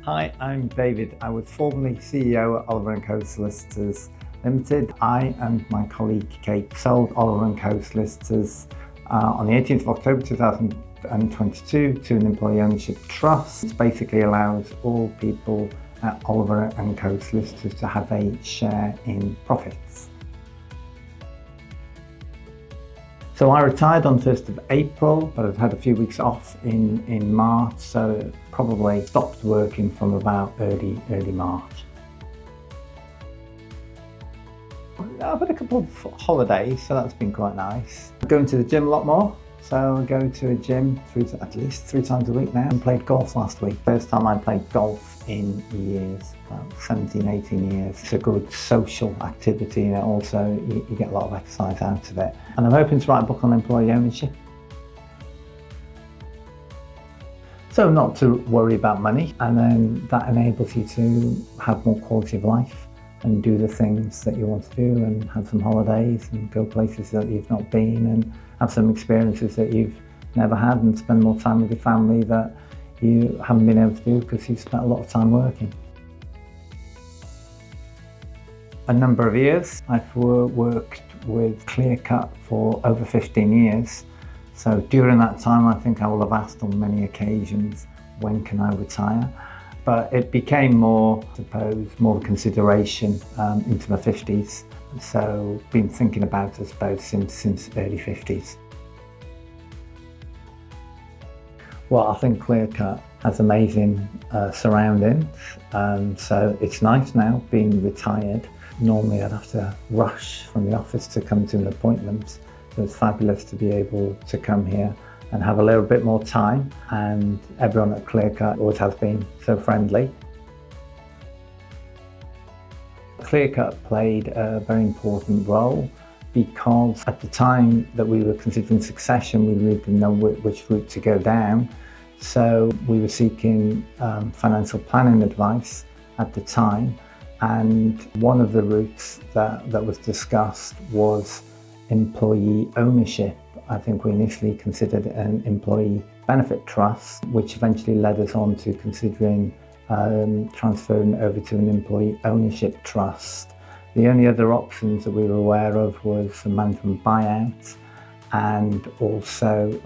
Hi, I'm David. I was formerly CEO at Oliver & Co Solicitors Limited. I and my colleague Kate sold Oliver & Co Solicitors on the 18th of October 2022 to an employee ownership trust. It basically allows all people at Oliver & Co Solicitors to have a share in profits. So I retired on 1st of April, but I've had a few weeks off in March, so probably stopped working from about early March. I've had a couple of holidays, so that's been quite nice. I'm going to the gym a lot more, so I go to a gym at least 3 times a week now. I played golf last week. First time I played golf in years, about 17, 18 years. It's a good social activity, and also you get a lot of exercise out of it. And I'm hoping to write a book on employee ownership. So not to worry about money, and then that enables you to have more quality of life and do the things that you want to do and have some holidays and go places that you've not been and have some experiences that you've never had and spend more time with your family that you haven't been able to do because you've spent a lot of time working. A number of years. I've worked with Clearcut for over 15 years. So during that time, I think I will have asked on many occasions, when can I retire? But it became more of a consideration into my 50s. So been thinking about it, I suppose, since early 50s. Well, I think Clearcut has amazing surroundings, and so it's nice now being retired. Normally I'd have to rush from the office to come to an appointment, so it's fabulous to be able to come here and have a little bit more time, and everyone at Clearcut always has been so friendly. Clearcut played a very important role because at the time that we were considering succession, we really didn't know which route to go down. So we were seeking financial planning advice at the time, and one of the routes that was discussed was employee ownership. I think we initially considered an employee benefit trust, which eventually led us on to considering transferring over to an employee ownership trust. The only other options that we were aware of was a management buyout and also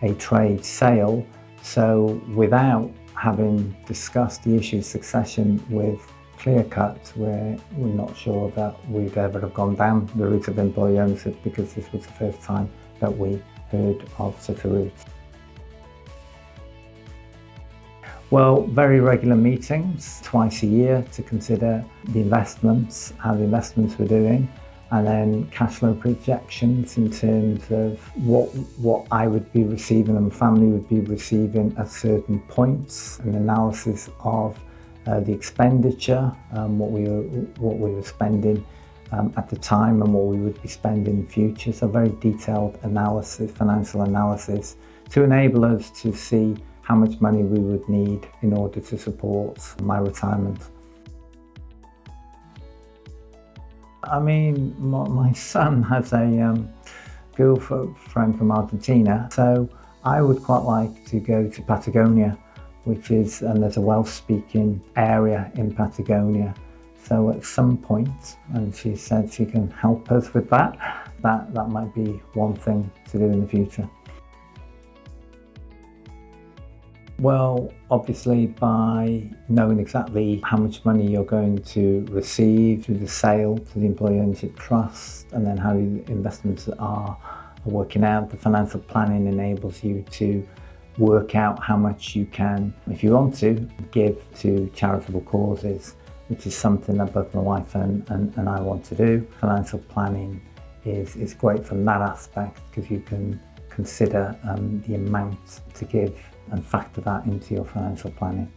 a trade sale. So without having discussed the issue of succession with Clearcut, we're not sure that we'd ever have gone down the route of employee ownership, because this was the first time that we heard of such a route. Well, very regular meetings, twice a year, to consider the investments, how the investments were doing, and then cash flow projections in terms of what I would be receiving and family would be receiving at certain points, an analysis of the expenditure, what we were spending at the time and what we would be spending in the future. So very detailed analysis, financial analysis, to enable us to see how much money we would need in order to support my retirement. I mean, my son has a girlfriend from Argentina, so I would quite like to go to Patagonia, and there's a Welsh-speaking area in Patagonia. So at some point, and she said she can help us with that might be one thing to do in the future. Well, obviously by knowing exactly how much money you're going to receive through the sale to the employee ownership trust, and then how the investments are working out, the financial planning enables you to work out how much you can, if you want to, give to charitable causes, which is something that both my wife and I want to do. Financial planning is great from that aspect, because you can consider the amount to give and factor that into your financial planning.